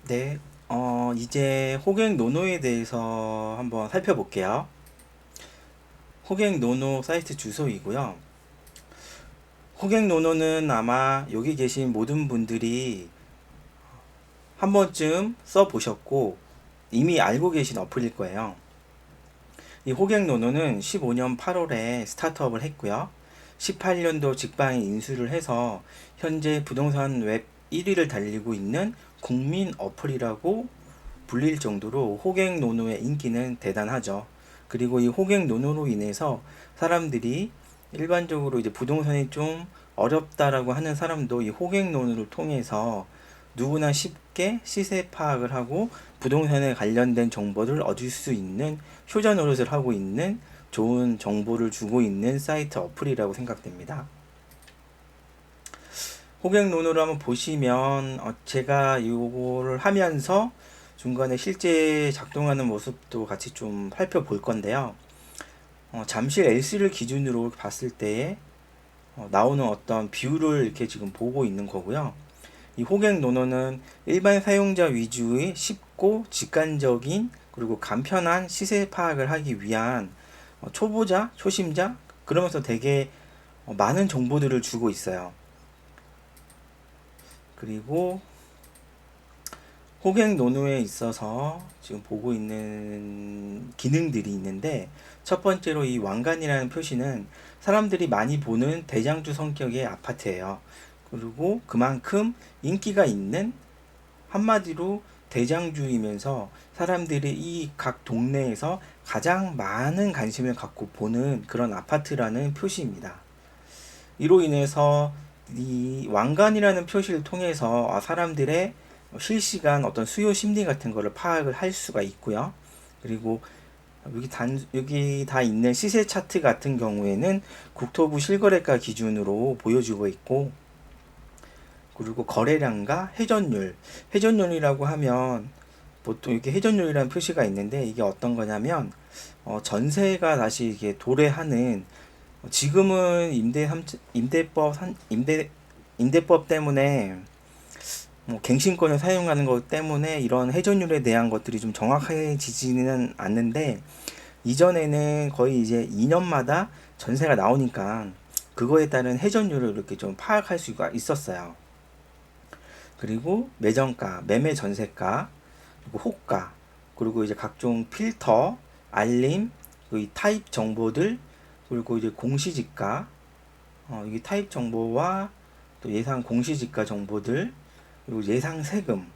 네, 이제 호갱 노노에 대해서 한번 살펴볼게요. 호갱 노노 사이트 주소이고요. 호갱 노노는 아마 여기 계신 모든 분들이 한 번쯤 써보셨고 이미 알고 계신 어플일 거예요. 이 호갱 노노는 15년 8월에 스타트업을 했고요. 18년도 직방에 인수를 해서 현재 부동산 웹 1위를 달리고 있는 국민 어플이라고 불릴 정도로 호갱 노노의 인기는 대단하죠. 그리고 이 호갱 노노로 인해서 사람들이 일반적으로 이제 부동산이 좀 어렵다라고 하는 사람도 이 호갱 노노를 통해서 누구나 쉽게 시세 파악을 하고 부동산에 관련된 정보를 얻을 수 있는 효자 노릇을 하고 있는 좋은 정보를 주고 있는 사이트 어플이라고 생각됩니다. 호갱 노노를 한번 보시면 제가 이거를 하면서 중간에 실제 작동하는 모습도 같이 좀 살펴볼 건데요. 잠실 LC를 기준으로 봤을 때 나오는 어떤 비율을 이렇게 지금 보고 있는 거고요. 이 호갱 노노는 일반 사용자 위주의 쉽고 직관적인 그리고 간편한 시세 파악을 하기 위한 초보자, 초심자 그러면서 되게 많은 정보들을 주고 있어요. 그리고 호갱 노노에 있어서 지금 보고 있는 기능들이 있는데 첫 번째로 이 왕관이라는 표시는 사람들이 많이 보는 대장주 성격의 아파트예요. 그리고 그만큼 인기가 있는 한마디로 대장주이면서 사람들이 이 각 동네에서 가장 많은 관심을 갖고 보는 그런 아파트라는 표시입니다. 이로 인해서 이 왕관이라는 표시를 통해서 사람들의 실시간 어떤 수요 심리 같은 거를 파악을 할 수가 있고요. 그리고 여기 다 있는 시세 차트 같은 경우에는 국토부 실거래가 기준으로 보여주고 있고, 그리고 거래량과 회전율이라고 하면 보통 이렇게 회전율이라는 표시가 있는데 이게 어떤 거냐면 전세가 다시 이게 도래하는 지금은 임대법 때문에 갱신권을 사용하는 것 때문에 이런 회전율에 대한 것들이 좀 정확해지지는 않는데 이전에는 거의 이제 2년마다 전세가 나오니까 그거에 따른 회전율을 이렇게 좀 파악할 수가 있었어요. 그리고 매정가, 매매 전세가, 그리고 호가, 그리고 이제 각종 필터, 알림, 이 타입 정보들, 그리고 이제 공시지가, 이게 타입 정보와 또 예상 공시지가 정보들, 그리고 예상 세금.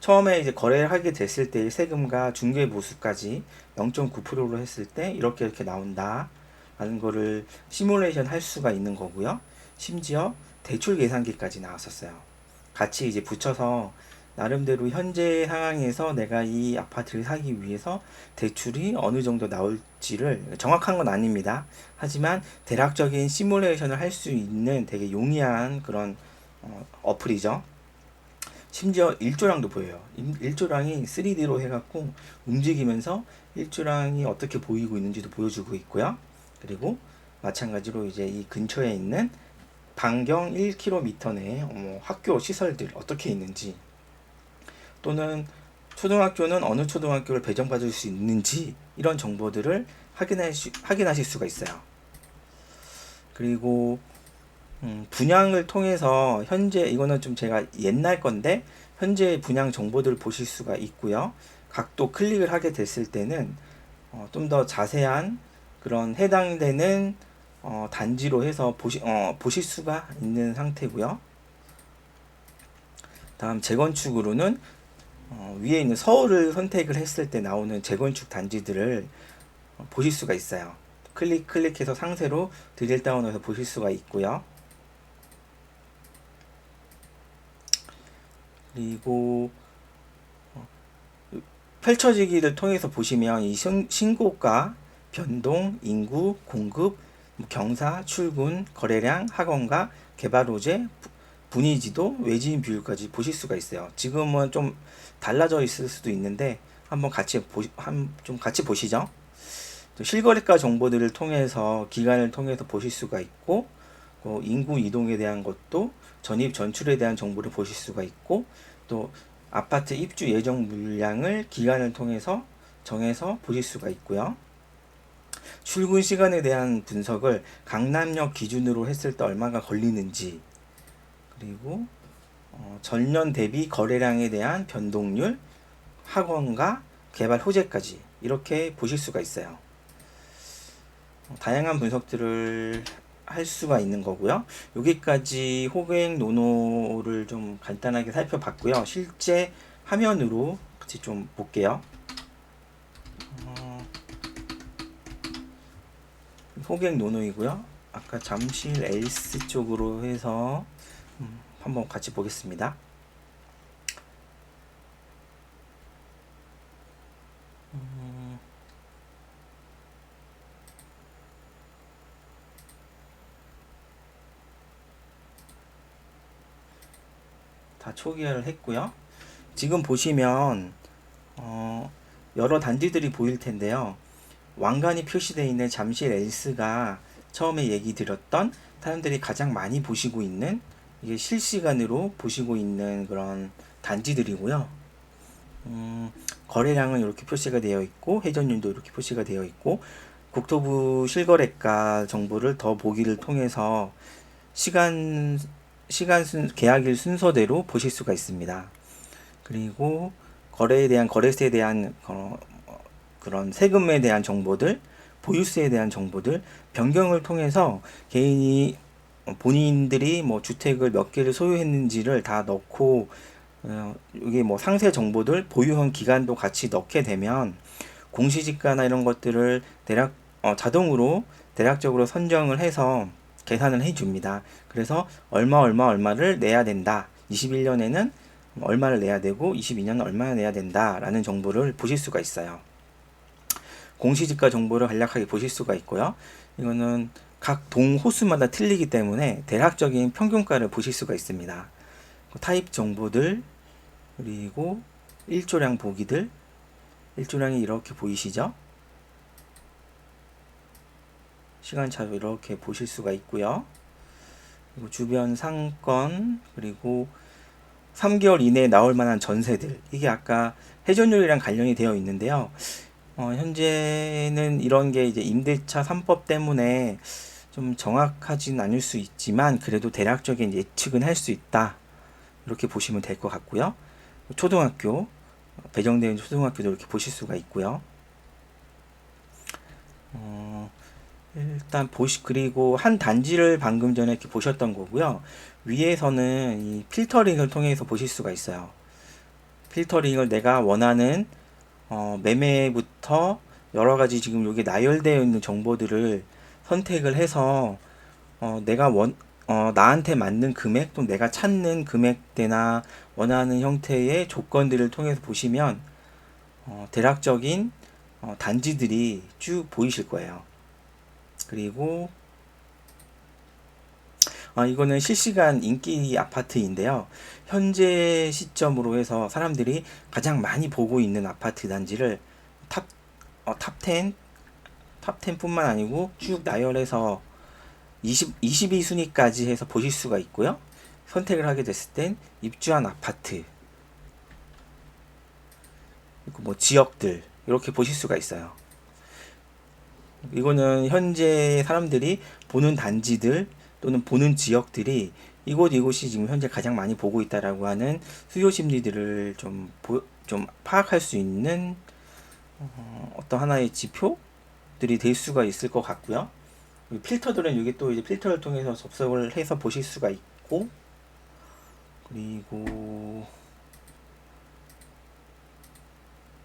처음에 이제 거래를 하게 됐을 때의 세금과 중개 보수까지 0.9%로 했을 때 이렇게 나온다. 라는 거를 시뮬레이션 할 수가 있는 거고요. 심지어 대출 계산기까지 나왔었어요. 같이 이제 붙여서 나름대로 현재 상황에서 내가 이 아파트를 사기 위해서 대출이 어느 정도 나올지를 정확한 건 아닙니다. 하지만 대략적인 시뮬레이션을 할 수 있는 되게 용이한 그런 어플이죠. 심지어 일조량도 보여요. 일조량이 3D로 해갖고 움직이면서 일조량이 어떻게 보이고 있는지도 보여주고 있고요. 그리고 마찬가지로 이제 이 근처에 있는 반경 1km 내에 학교 시설들 어떻게 있는지, 또는 초등학교는 어느 초등학교를 배정받을 수 있는지 이런 정보들을 확인하실 수가 있어요. 그리고 분양을 통해서 현재 이거는 좀 제가 옛날 건데 현재 분양 정보들을 보실 수가 있고요. 각도 클릭을 하게 됐을 때는 좀 더 자세한 그런 해당되는 단지로 해서 보실 수가 있는 상태고요. 다음 재건축으로는 위에 있는 서울을 선택을 했을 때 나오는 재건축 단지들을 보실 수가 있어요. 클릭해서 상세로 드릴 다운해서 보실 수가 있고요. 그리고 펼쳐지기를 통해서 보시면 이 신고가, 변동, 인구, 공급, 경사, 출군, 거래량, 학원가, 개발 호재, 분위지도, 외지인 비율까지 보실 수가 있어요. 지금은 좀 달라져 있을 수도 있는데 한번 좀 같이 보시죠. 실거래가 정보들을 통해서 기간을 통해서 보실 수가 있고, 인구 이동에 대한 것도 전입 전출에 대한 정보를 보실 수가 있고, 또 아파트 입주 예정 물량을 기간을 통해서 정해서 보실 수가 있고요. 출근 시간에 대한 분석을 강남역 기준으로 했을 때 얼마가 걸리는지, 그리고 전년 대비 거래량에 대한 변동률, 학원과 개발 호재까지 이렇게 보실 수가 있어요. 다양한 분석들을 할 수가 있는 거고요. 여기까지 호객 노노를 좀 간단하게 살펴봤고요. 실제 화면으로 같이 좀 볼게요. 호객 노노이고요. 아까 잠실 엘스 쪽으로 해서 한번 같이 보겠습니다. 다 초기화를 했고요. 지금 보시면 여러 단지들이 보일 텐데요. 왕관이 표시되어 있는 잠실 엘스가 처음에 얘기 드렸던 사람들이 가장 많이 보시고 있는, 이게 실시간으로 보시고 있는 그런 단지들이고요. 거래량은 이렇게 표시가 되어 있고 회전율도 이렇게 표시가 되어 있고, 국토부 실거래가 정보를 더 보기를 통해서 계약일 순서대로 보실 수가 있습니다. 그리고 거래에 대한, 거래세에 대한 그런 세금에 대한 정보들, 보유세에 대한 정보들, 변경을 통해서 개인이 본인들이 뭐 주택을 몇 개를 소유했는지를 다 넣고, 이게 뭐 상세 정보들, 보유한 기간도 같이 넣게 되면 공시지가나 이런 것들을 자동으로 대략적으로 선정을 해서 계산을 해줍니다. 그래서 얼마를 내야 된다. 21년에는 얼마를 내야 되고 22년은 얼마나 내야 된다라는 정보를 보실 수가 있어요. 공시지가 정보를 간략하게 보실 수가 있고요. 이거는 각 동 호수마다 틀리기 때문에 대략적인 평균가를 보실 수가 있습니다. 타입 정보들, 그리고 일조량 보기들, 일조량이 이렇게 보이시죠? 시간차로 이렇게 보실 수가 있고요. 그리고 주변 상권, 그리고 3개월 이내에 나올 만한 전세들, 이게 아까 회전율이랑 관련이 되어 있는데요. 현재는 이런 게 이제 임대차 3법 때문에 좀 정확하진 않을 수 있지만 그래도 대략적인 예측은 할 수 있다. 이렇게 보시면 될 것 같고요. 초등학교, 배정되어 있는 초등학교도 이렇게 보실 수가 있고요. 일단 그리고 한 단지를 방금 전에 이렇게 보셨던 거고요. 위에서는 이 필터링을 통해서 보실 수가 있어요. 필터링을 내가 원하는 매매부터 여러 가지 지금 여기 나열되어 있는 정보들을 선택을 해서 내가 나한테 맞는 금액, 또 내가 찾는 금액대나 원하는 형태의 조건들을 통해서 보시면 대략적인 단지들이 쭉 보이실 거예요. 그리고 이거는 실시간 인기 아파트인데요. 현재 시점으로 해서 사람들이 가장 많이 보고 있는 아파트 단지를 탑10, 탑10뿐만 아니고 쭉 나열해서 22순위까지 해서 보실 수가 있고요. 선택을 하게 됐을 땐 입주한 아파트, 그리고 뭐 지역들 이렇게 보실 수가 있어요. 이거는 현재 사람들이 보는 단지들 또는 보는 지역들이 이곳이 지금 현재 가장 많이 보고 있다라고 하는 수요 심리들을 좀 파악할 수 있는 어떤 하나의 지표들이 될 수가 있을 것 같고요. 필터들은 여기 또 이제 필터를 통해서 접속을 해서 보실 수가 있고, 그리고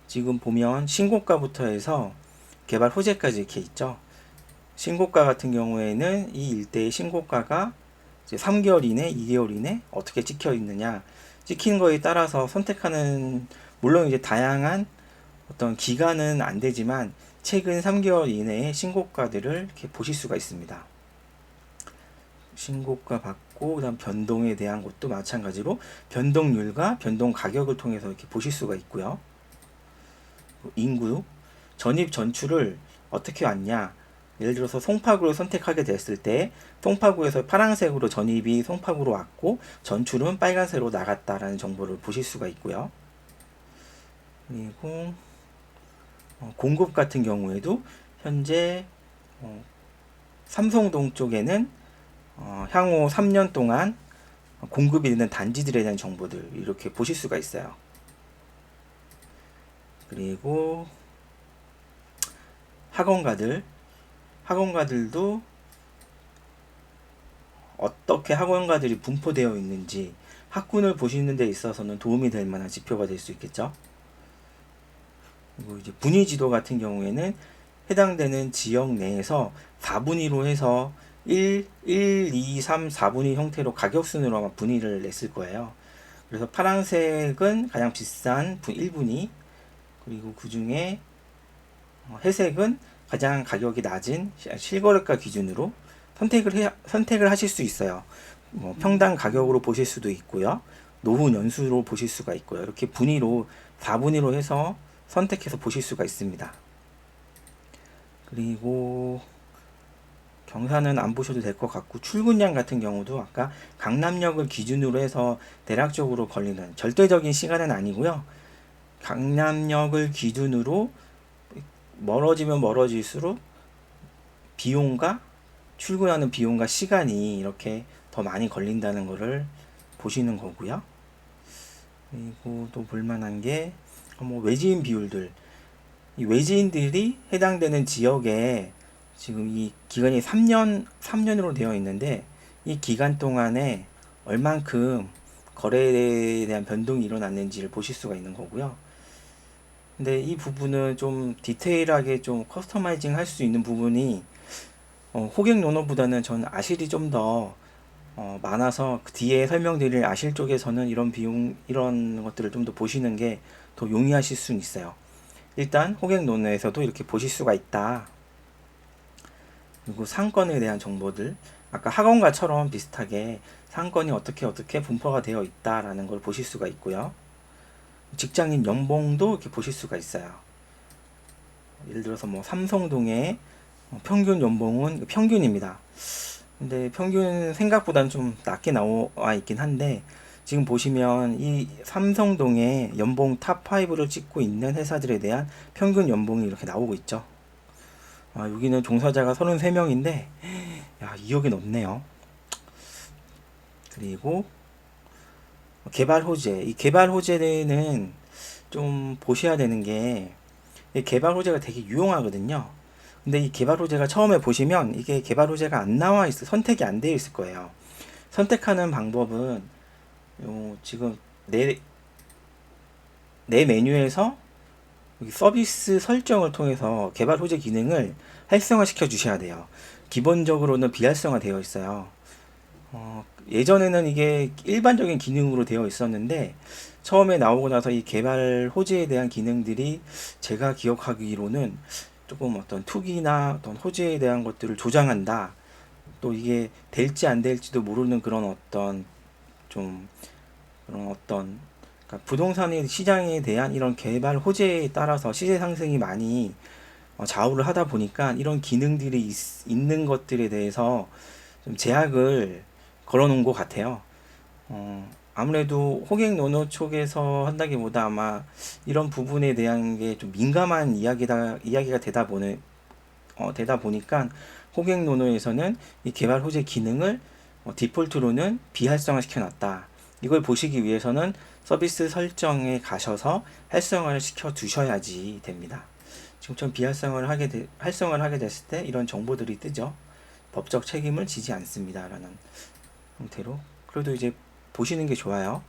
지금 보면 신고가부터 해서 개발 호재까지 이렇게 있죠. 신고가 같은 경우에는 이 일대의 신고가가 이제 3개월 이내, 2개월 이내 어떻게 찍혀 있느냐, 찍힌 거에 따라서 선택하는, 물론 이제 다양한 어떤 기간은 안 되지만 최근 3개월 이내의 신고가들을 이렇게 보실 수가 있습니다. 신고가 받고 그다음 변동에 대한 것도 마찬가지로 변동률과 변동 가격을 통해서 이렇게 보실 수가 있고요. 인구, 전입 전출을 어떻게 왔냐? 예를 들어서 송파구를 선택하게 됐을 때 송파구에서 파란색으로 전입이 송파구로 왔고 전출은 빨간색으로 나갔다라는 정보를 보실 수가 있고요. 그리고 공급 같은 경우에도 현재 삼성동 쪽에는 향후 3년 동안 공급이 되는 단지들에 대한 정보들 이렇게 보실 수가 있어요. 그리고 학원가들도 어떻게 학원가들이 분포되어 있는지 학군을 보시는 데 있어서는 도움이 될 만한 지표가 될 수 있겠죠. 그리고 이제 분위지도 같은 경우에는 해당되는 지역 내에서 4분위로 해서 1, 2, 3, 4분위 형태로 가격순으로 아마 분위를 냈을 거예요. 그래서 파란색은 가장 비싼 1분위, 그리고 그 중에 회색은 가장 가격이 낮은 실거래가 기준으로 선택을 하실 수 있어요. 평당 가격으로 보실 수도 있고요. 노후 연수로 보실 수가 있고요. 이렇게 분위로 4분위로 해서 선택해서 보실 수가 있습니다. 그리고 경사는 안 보셔도 될 것 같고 출근량 같은 경우도 아까 강남역을 기준으로 해서 대략적으로 걸리는 절대적인 시간은 아니고요. 강남역을 기준으로 멀어지면 멀어질수록 비용과 출근하는 비용과 시간이 이렇게 더 많이 걸린다는 것을 보시는 거고요. 그리고 또 볼만한 게 외지인 비율들, 이 외지인들이 해당되는 지역에 지금 이 기간이 3년으로 되어 있는데 이 기간 동안에 얼만큼 거래에 대한 변동이 일어났는지를 보실 수가 있는 거고요. 근데 이 부분은 좀 디테일하게 좀 커스터마이징 할 수 있는 부분이 호객 논어보다는 저는 아실이 좀 더 많아서 그 뒤에 설명드릴 아실 쪽에서는 이런 비용 이런 것들을 좀 더 보시는 게 더 용이하실 수는 있어요. 일단 호객 논어에서도 이렇게 보실 수가 있다. 그리고 상권에 대한 정보들, 아까 학원가처럼 비슷하게 상권이 어떻게 분포가 되어 있다라는 걸 보실 수가 있고요. 직장인 연봉도 이렇게 보실 수가 있어요. 예를 들어서 삼성동의 평균 연봉은 평균입니다. 근데 평균 생각보다는 좀 낮게 나와 있긴 한데 지금 보시면 이 삼성동의 연봉 탑5를 찍고 있는 회사들에 대한 평균 연봉이 이렇게 나오고 있죠. 여기는 종사자가 33명인데 야, 2억이 넘네요. 그리고 개발 호재. 이 개발 호재는 좀 보셔야 되는 게 개발 호재가 되게 유용하거든요. 근데 이 개발 호재가 처음에 보시면 이게 개발 호재가 안 나와 있어 선택이 안 되어 있을 거예요. 선택하는 방법은 지금 내 메뉴에서 서비스 설정을 통해서 개발 호재 기능을 활성화 시켜 주셔야 돼요. 기본적으로는 비활성화 되어 있어요. 예전에는 이게 일반적인 기능으로 되어 있었는데 처음에 나오고 나서 이 개발 호재에 대한 기능들이 제가 기억하기로는 조금 어떤 투기나 어떤 호재에 대한 것들을 조장한다. 또 이게 될지 안 될지도 모르는 좀 그런 어떤 그러니까 부동산 시장에 대한 이런 개발 호재에 따라서 시세 상승이 많이 좌우를 하다 보니까 이런 기능들이 있는 것들에 대해서 좀 제약을 걸어놓은 것 같아요. 아무래도 호객 노노 쪽에서 한다기보다 아마 이런 부분에 대한 게 좀 민감한 이야기가 되다 보니까 호객 노노에서는 이 개발 호재 기능을 디폴트로는 비활성화 시켜놨다. 이걸 보시기 위해서는 서비스 설정에 가셔서 활성화를 시켜 두셔야지 됩니다. 지금처럼 활성화를 하게 됐을 때 이런 정보들이 뜨죠. 법적 책임을 지지 않습니다. 라는 형태로. 그래도 이제 보시는 게 좋아요.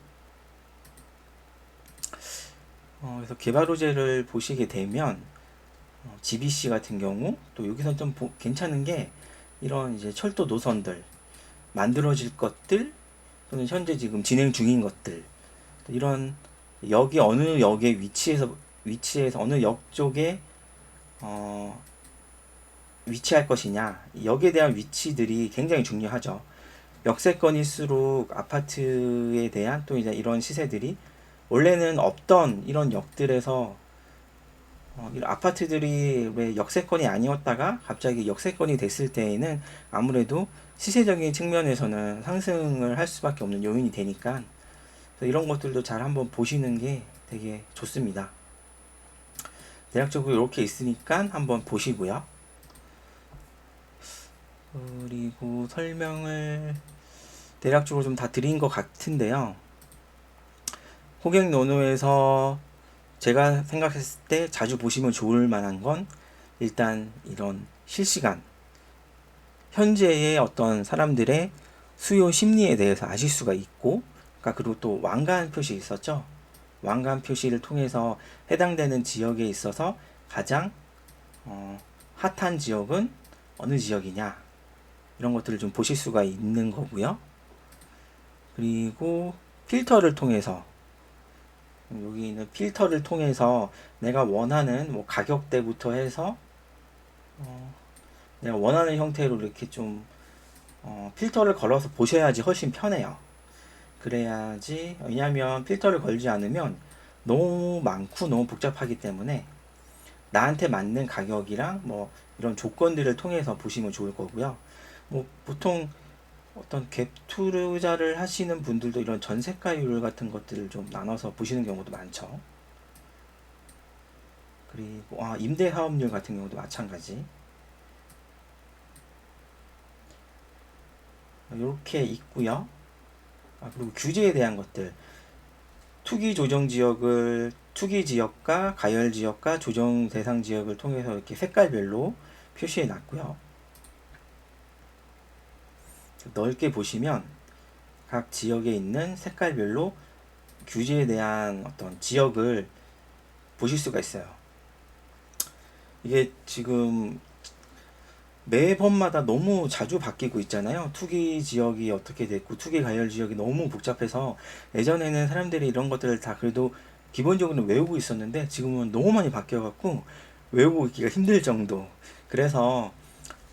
그래서 개발 호재를 보시게 되면 GBC 같은 경우 또 여기서 좀 괜찮은 게 이런 이제 철도 노선들 만들어질 것들 또는 현재 지금 진행 중인 것들 이런 역이 어느 역에 위치해서 어느 역 쪽에 위치할 것이냐 역에 대한 위치들이 굉장히 중요하죠. 역세권일수록 아파트에 대한 또 이제 이런 시세들이 원래는 없던 이런 역들에서 이런 아파트들이 왜 역세권이 아니었다가 갑자기 역세권이 됐을 때에는 아무래도 시세적인 측면에서는 상승을 할 수밖에 없는 요인이 되니까 이런 것들도 잘 한번 보시는 게 되게 좋습니다. 대략적으로 이렇게 있으니까 한번 보시고요. 그리고 설명을 대략적으로 좀 다 드린 것 같은데요. 호갱 노노에서 제가 생각했을 때 자주 보시면 좋을 만한 건 일단 이런 실시간 현재의 어떤 사람들의 수요 심리에 대해서 아실 수가 있고, 그러니까 그리고 또 왕관 표시 있었죠. 왕관 표시를 통해서 해당되는 지역에 있어서 가장 핫한 지역은 어느 지역이냐, 이런 것들을 좀 보실 수가 있는 거고요. 그리고 필터를 통해서, 여기 있는 필터를 통해서 내가 원하는 뭐 가격대부터 해서 내가 원하는 형태로 이렇게 좀 필터를 걸어서 보셔야지 훨씬 편해요. 그래야지, 왜냐하면 필터를 걸지 않으면 너무 많고 너무 복잡하기 때문에 나한테 맞는 가격이랑 뭐 이런 조건들을 통해서 보시면 좋을 거고요. 뭐 보통 어떤 갭 투자를 하시는 분들도 이런 전세가율 같은 것들을 좀 나눠서 보시는 경우도 많죠. 그리고 임대 사업률 같은 경우도 마찬가지. 이렇게 있고요. 그리고 규제에 대한 것들, 투기 조정 지역을 투기 지역과 가열 지역과 조정 대상 지역을 통해서 이렇게 색깔별로 표시해 놨고요. 넓게 보시면 각 지역에 있는 색깔별로 규제에 대한 어떤 지역을 보실 수가 있어요. 이게 지금 매번마다 너무 자주 바뀌고 있잖아요. 투기 지역이 어떻게 됐고 투기 가열 지역이 너무 복잡해서 예전에는 사람들이 이런 것들을 다 그래도 기본적으로 외우고 있었는데 지금은 너무 많이 바뀌어갖고 외우고 있기가 힘들 정도. 그래서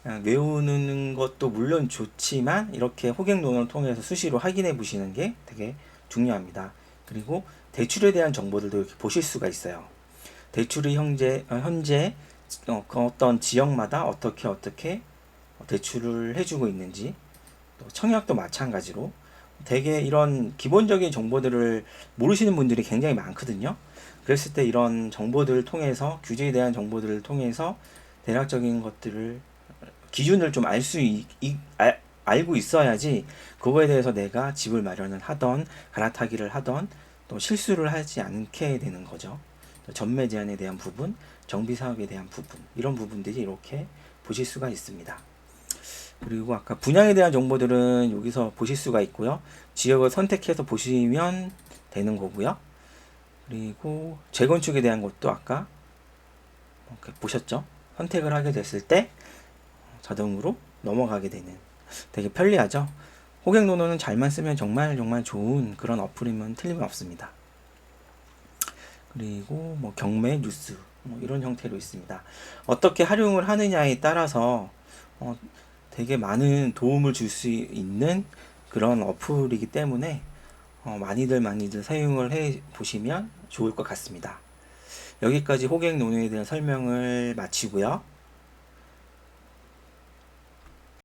그냥 외우는 것도 물론 좋지만 이렇게 호갱론을 통해서 수시로 확인해 보시는 게 되게 중요합니다. 그리고 대출에 대한 정보들도 이렇게 보실 수가 있어요. 대출이 현재 그 어떤 지역마다 어떻게 대출을 해주고 있는지, 또 청약도 마찬가지로 되게 이런 기본적인 정보들을 모르시는 분들이 굉장히 많거든요. 그랬을 때 이런 정보들을 통해서 규제에 대한 정보들을 통해서 대략적인 것들을 기준을 좀 알고 있어야지 그거에 대해서 내가 집을 마련을 하던 갈아타기를 하던 또 실수를 하지 않게 되는 거죠. 전매 제한에 대한 부분, 정비 사업에 대한 부분, 이런 부분들이 이렇게 보실 수가 있습니다. 그리고 아까 분양에 대한 정보들은 여기서 보실 수가 있고요. 지역을 선택해서 보시면 되는 거고요. 그리고 재건축에 대한 것도 아까 이렇게 보셨죠? 선택을 하게 됐을 때 자동으로 넘어가게 되는, 되게 편리하죠. 호갱노노는 잘만 쓰면 정말 정말 좋은 그런 어플이면 틀림없습니다. 그리고 뭐 경매 뉴스 뭐 이런 형태로 있습니다. 어떻게 활용을 하느냐에 따라서 되게 많은 도움을 줄 수 있는 그런 어플이기 때문에 많이들 사용을 해 보시면 좋을 것 같습니다. 여기까지 호갱노노에 대한 설명을 마치고요.